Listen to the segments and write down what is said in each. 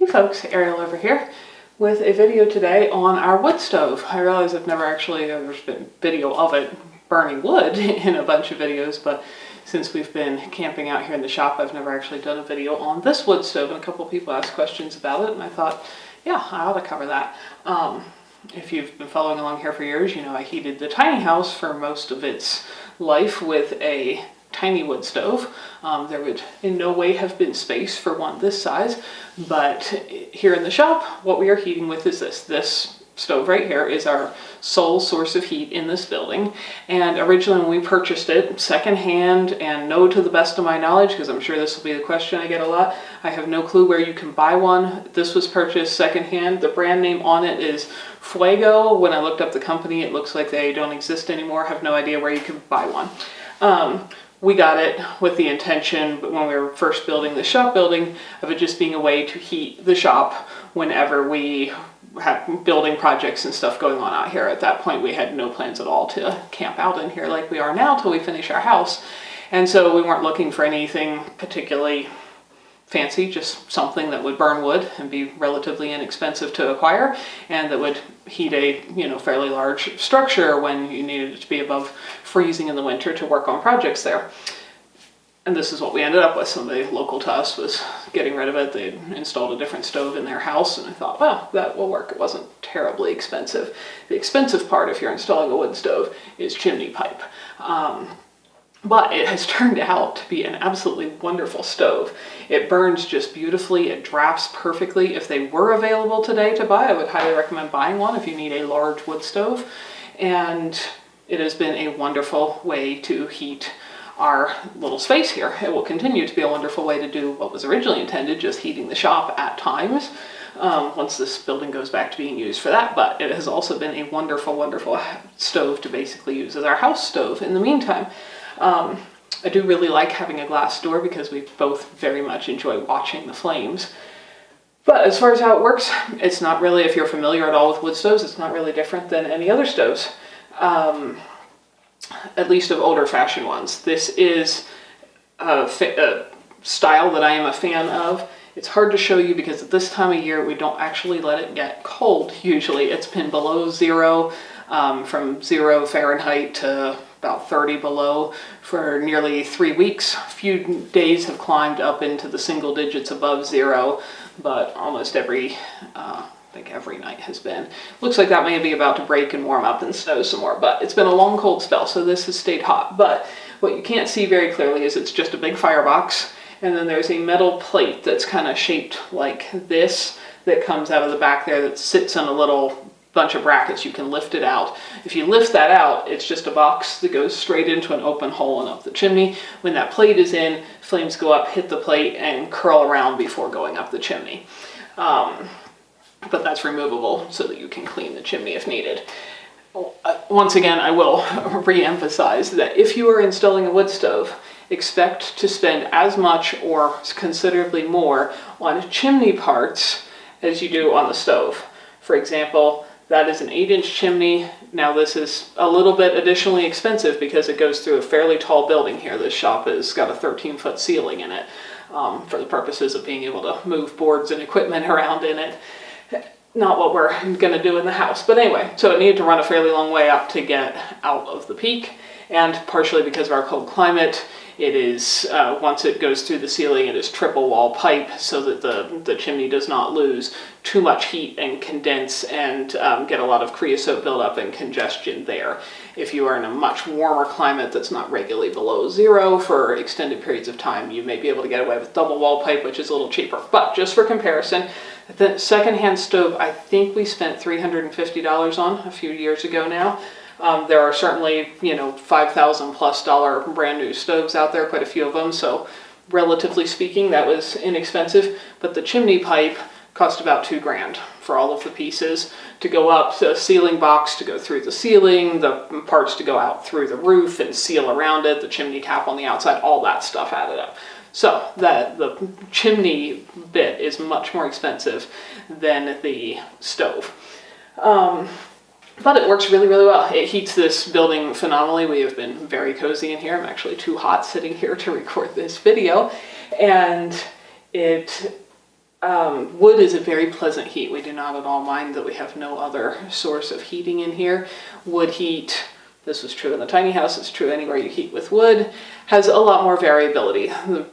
Hey folks, Ariel over here with a video today on our wood stove. I realize I've never actually, there's been video of it burning wood in a bunch of videos, but since we've been camping out here in the shop, I've never actually done a video on this wood stove, and a couple of people asked questions about it, and I thought, yeah, I ought to cover that. If you've been following along here for years, you know I heated the tiny house for most of its life with a tiny wood stove. There would in no way have been space for one this size, but here in the shop, what we are heating with is this stove right here is our sole source of heat in this building. And originally when we purchased it secondhand, and no to the best of my knowledge, because I'm sure this will be the question I get a lot, I have no clue where you can buy one. This was purchased secondhand. The brand name on it is Fuego. When I looked up the company, it looks like they don't exist anymore. I have no idea where you can buy one. We got it with the intention, but when we were first building the shop building, of it just being a way to heat the shop whenever we had building projects and stuff going on out here. At that point, we had no plans at all to camp out in here like we are now till we finish our house. And so we weren't looking for anything particularly fancy, just something that would burn wood and be relatively inexpensive to acquire, and that would heat a fairly large structure when you needed it to be above freezing in the winter to work on projects there. And this is what we ended up with. Somebody local to us was getting rid of it. They'd installed a different stove in their house, and I thought, well, that will work. It wasn't terribly expensive. The expensive part, if you're installing a wood stove, is chimney pipe. But it has turned out to be an absolutely wonderful stove. It burns just beautifully. It drafts perfectly. If they were available today to buy, I would highly recommend buying one if you need a large wood stove. And it has been a wonderful way to heat our little space here. It will continue to be a wonderful way to do what was originally intended, just heating the shop at times, once this building goes back to being used for that. But it has also been a wonderful, wonderful stove to basically use as our house stove in the meantime. I do really like having a glass door because we both very much enjoy watching the flames. But as far as how it works, it's not really, if you're familiar at all with wood stoves, it's not really different than any other stoves, at least of older fashioned ones. This is a style that I am a fan of. It's hard to show you because at this time of year, we don't actually let it get cold. Usually it's been below zero, from 0 Fahrenheit to about 30 below for nearly 3 weeks. A few days have climbed up into the single digits above zero, but almost every night has been. Looks like that may be about to break and warm up and snow some more, but it's been a long cold spell, so this has stayed hot. But what you can't see very clearly is it's just a big firebox, and then there's a metal plate that's kind of shaped like this that comes out of the back there that sits on a little bunch of brackets. You can lift it out. If you lift that out, it's just a box that goes straight into an open hole and up the chimney. When that plate is in, flames go up, hit the plate, and curl around before going up the chimney. But that's removable so that you can clean the chimney if needed. Once again, I will re-emphasize that if you are installing a wood stove, expect to spend as much or considerably more on chimney parts as you do on the stove. For example, that is an 8-inch chimney. Now this is a little bit additionally expensive because it goes through a fairly tall building here. This shop has got a 13-foot ceiling in it for the purposes of being able to move boards and equipment around in it. Not what we're going to do in the house. But anyway, so it needed to run a fairly long way up to get out of the peak. And partially because of our cold climate, it is, once it goes through the ceiling, it is triple wall pipe so that the chimney does not lose too much heat and condense and get a lot of creosote buildup and congestion there. If you are in a much warmer climate that's not regularly below zero for extended periods of time, you may be able to get away with double wall pipe, which is a little cheaper. But just for comparison, the secondhand stove, I think we spent $350 on a few years ago now. There are certainly, $5,000 plus brand new stoves out there, quite a few of them, so relatively speaking, that was inexpensive. But the chimney pipe cost about $2,000 for all of the pieces to go up, the ceiling box to go through the ceiling, the parts to go out through the roof and seal around it, the chimney cap on the outside, all that stuff added up. So the chimney bit is much more expensive than the stove. But it works really, really well. It heats this building phenomenally. We have been very cozy in here. I'm actually too hot sitting here to record this video. And it Wood is a very pleasant heat. We do not at all mind that we have no other source of heating in here. Wood heat, this was true in the tiny house, it's true anywhere you heat with wood, has a lot more variability. The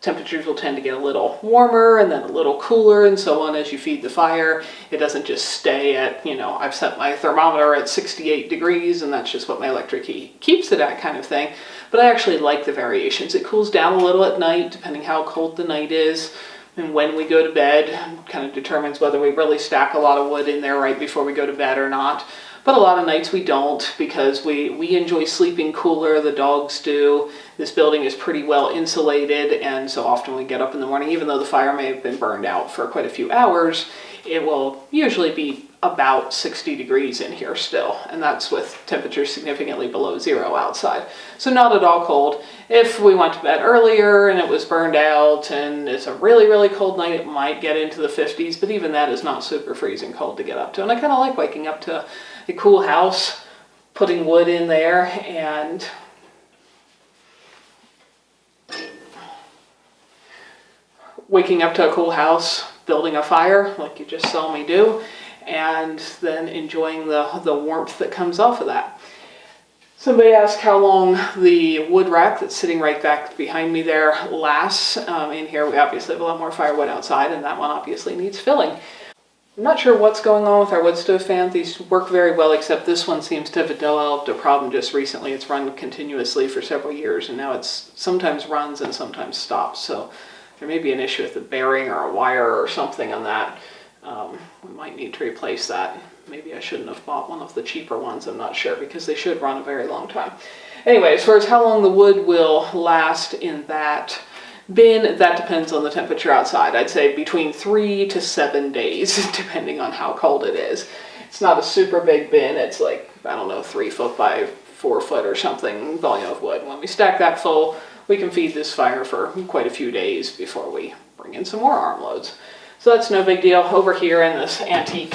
temperatures will tend to get a little warmer and then a little cooler and so on as you feed the fire. It doesn't just stay at, I've set my thermometer at 68 degrees and that's just what my electric heat keeps it at kind of thing. But I actually like the variations. It cools down a little at night depending how cold the night is. And when we go to bed, kind of determines whether we really stack a lot of wood in there right before we go to bed or not. But a lot of nights we don't because we enjoy sleeping cooler, the dogs do. This building is pretty well insulated, and so often we get up in the morning, even though the fire may have been burned out for quite a few hours, it will usually be about 60 degrees in here still, and that's with temperatures significantly below zero outside. So not at all cold. If we went to bed earlier and it was burned out and it's a really, really cold night, it might get into the 50s, but even that is not super freezing cold to get up to. And I kind of like waking up to a cool house, putting wood in there, and waking up to a cool house, building a fire like you just saw me do, and then enjoying the warmth that comes off of that. Somebody asked how long the wood rack that's sitting right back behind me there lasts. In here we obviously have a lot more firewood outside, and that one obviously needs filling. I'm not sure what's going on with our wood stove fans. These work very well, except this one seems to have developed a problem just recently. It's run continuously for several years, and now it's sometimes runs and sometimes stops. So there may be an issue with the bearing or a wire or something on that. We might need to replace that. Maybe I shouldn't have bought one of the cheaper ones, I'm not sure, because they should run a very long time. Anyway, as far as how long the wood will last in that bin, that depends on the temperature outside. I'd say between 3 to 7 days, depending on how cold it is. It's not a super big bin, it's like, I don't know, 3 foot by 4 foot or something volume of wood. When we stack that full, we can feed this fire for quite a few days before we bring in some more armloads. So that's no big deal. Over here in this antique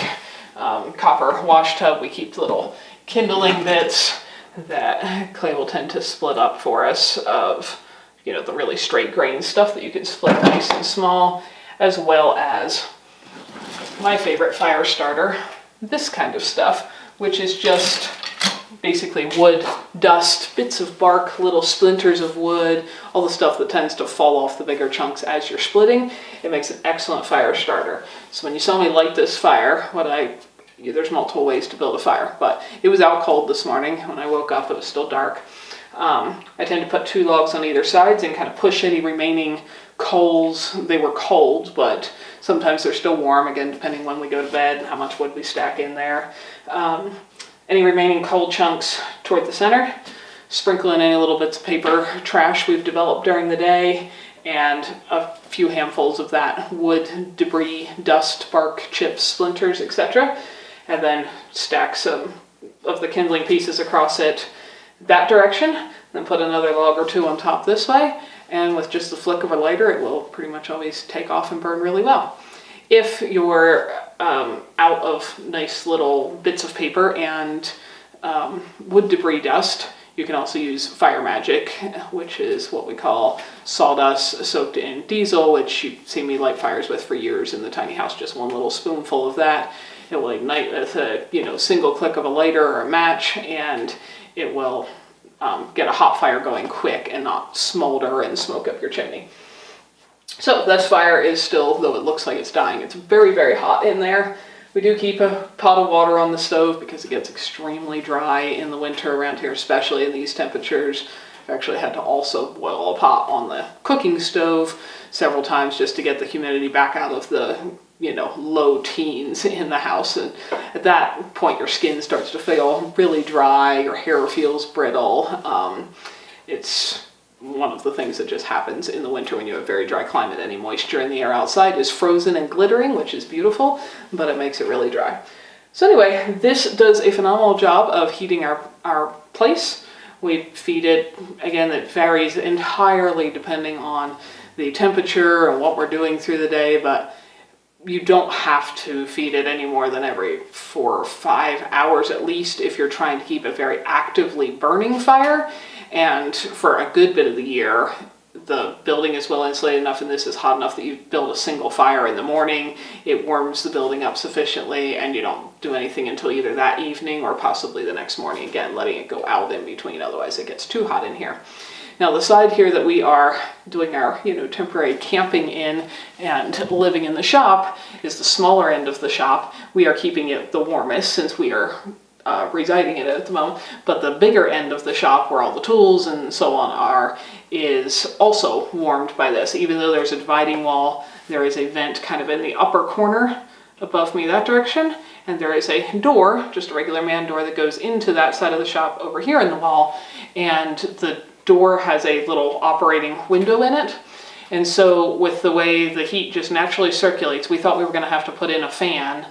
copper wash tub, we keep little kindling bits that Clay will tend to split up for us of, the really straight grain stuff that you can split nice and small, as well as my favorite fire starter, this kind of stuff, which is just basically wood dust, bits of bark, little splinters of wood, all the stuff that tends to fall off the bigger chunks as you're splitting. It makes an excellent fire starter. So when you saw me light this fire, there's multiple ways to build a fire, but it was out cold this morning. When I woke up, it was still dark. I tend to put 2 logs on either sides and kind of push any remaining coals. They were cold, but sometimes they're still warm, again, depending when we go to bed and how much wood we stack in there. Any remaining coal chunks toward the center, sprinkle in any little bits of paper trash we've developed during the day, and a few handfuls of that wood debris, dust, bark, chips, splinters, etc. And then stack some of the kindling pieces across it that direction, then put another log or 2 on top this way, and with just the flick of a lighter, it will pretty much always take off and burn really well. If you're out of nice little bits of paper and wood debris dust, you can also use Fire Magic, which is what we call sawdust soaked in diesel, which you've seen me light fires with for years in the tiny house. Just 1 little spoonful of that. It will ignite with a single click of a lighter or a match, and it will get a hot fire going quick and not smolder and smoke up your chimney. So this fire is still, though it looks like it's dying, it's very, very hot in there. We do keep a pot of water on the stove because it gets extremely dry in the winter around here, especially in these temperatures. I've actually had to also boil a pot on the cooking stove several times just to get the humidity back out of the, low teens in the house. And at that point, your skin starts to feel really dry, your hair feels brittle. It's one of the things that just happens in the winter when you have very dry climate. Any moisture in the air outside is frozen and glittering, which is beautiful, but it makes it really dry. So anyway, this does a phenomenal job of heating our place. We feed it, again, it varies entirely depending on the temperature and what we're doing through the day, but you don't have to feed it any more than every 4 or 5 hours at least if you're trying to keep a very actively burning fire. And for a good bit of the year, the building is well insulated enough and this is hot enough that you build a single fire in the morning. It warms the building up sufficiently and you don't do anything until either that evening or possibly the next morning, again letting it go out in between, otherwise it gets too hot in here. Now the side here that we are doing our temporary camping in and living in the shop is the smaller end of the shop. We are keeping it the warmest since we are residing in it at the moment, but the bigger end of the shop where all the tools and so on are is also warmed by this. Even though there's a dividing wall, there is a vent kind of in the upper corner above me that direction, and there is a door, just a regular man door, that goes into that side of the shop over here in the wall, and the door has a little operating window in it. And so with the way the heat just naturally circulates, we thought we were going to have to put in a fan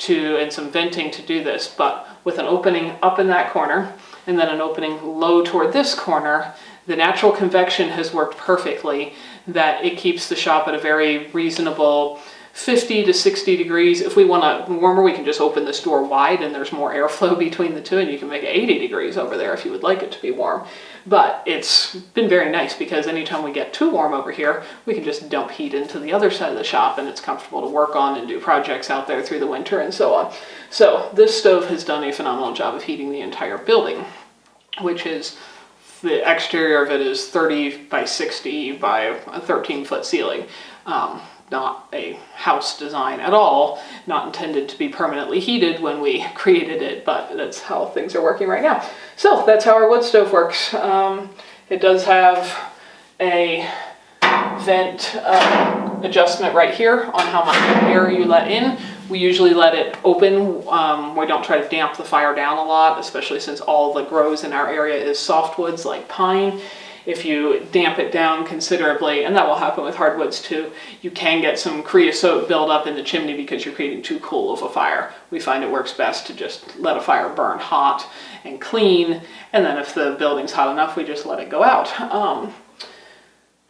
and some venting to do this, but with an opening up in that corner and then an opening low toward this corner, the natural convection has worked perfectly, that it keeps the shop at a very reasonable 50 to 60 degrees. If we want it warmer, we can just open this door wide and there's more airflow between the two, and you can make it 80 degrees over there if you would like it to be warm. But it's been very nice because anytime we get too warm over here, we can just dump heat into the other side of the shop and it's comfortable to work on and do projects out there through the winter and so on. So this stove has done a phenomenal job of heating the entire building, which is, the exterior of it is 30 by 60 by a 13-foot ceiling. Not a house design at all, not intended to be permanently heated when we created it, but that's how things are working right now. So that's how our wood stove works. It does have a vent adjustment right here on how much air you let in. We usually let it open. We don't try to damp the fire down a lot, especially since all that grows in our area is softwoods like pine. If you damp it down considerably, and that will happen with hardwoods too, you can get some creosote buildup in the chimney because you're creating too cool of a fire. We find it works best to just let a fire burn hot and clean, and then if the building's hot enough, we just let it go out.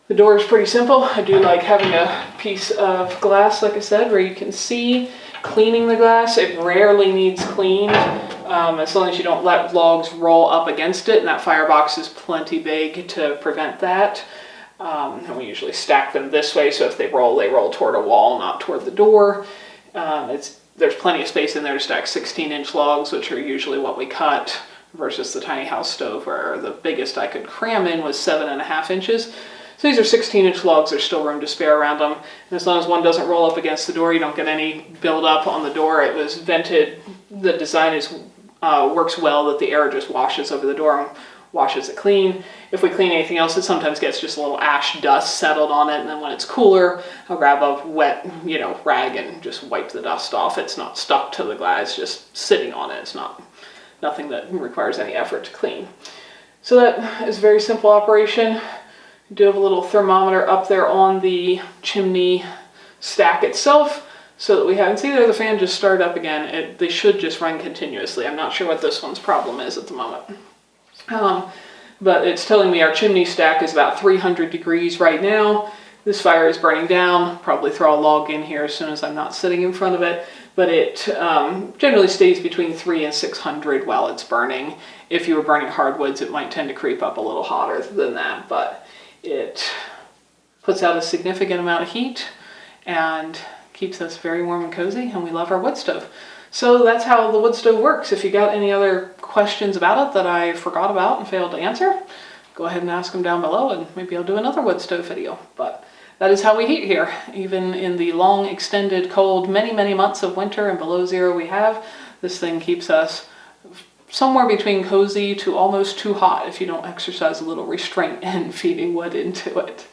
The door is pretty simple. I do like having a piece of glass, like I said, where you can see. Cleaning the glass, it rarely needs cleaned, as long as you don't let logs roll up against it, and that firebox is plenty big to prevent that. And we usually stack them this way, so if they roll toward a wall, not toward the door. There's plenty of space in there to stack 16-inch logs, which are usually what we cut, versus the tiny house stove where the biggest I could cram in was 7.5 inches. So these are 16-inch logs. There's still room to spare around them. And as long as one doesn't roll up against the door, you don't get any buildup on the door. It was vented. The design works well that the air just washes over the door and washes it clean. If we clean anything else, it sometimes gets just a little ash dust settled on it. And then when it's cooler, I'll grab a wet, rag and just wipe the dust off. It's not stuck to the glass, it's just sitting on it. It's nothing that requires any effort to clean. So that is a very simple operation. We do have a little thermometer up there on the chimney stack itself so that we have, and see there the fan just started up again. They should just run continuously. I'm not sure what this one's problem is at the moment. But it's telling me our chimney stack is about 300 degrees right now. This fire is burning down. Probably throw a log in here as soon as I'm not sitting in front of it. But it generally stays between 300 and 600 while it's burning. If you were burning hardwoods, it might tend to creep up a little hotter than that, but it puts out a significant amount of heat and keeps us very warm and cozy, and we love our wood stove. So that's how the wood stove works. If you got any other questions about it that I forgot about and failed to answer, go ahead and ask them down below, and maybe I'll do another wood stove video. But that is how we heat here. Even in the long, extended, cold, many months of winter and below zero we have, this thing keeps us somewhere between cozy to almost too hot if you don't exercise a little restraint in feeding wood into it.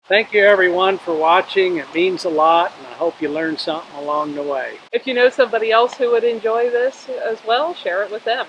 Thank you everyone for watching. It means a lot, and I hope you learned something along the way. If you know somebody else who would enjoy this as well, share it with them.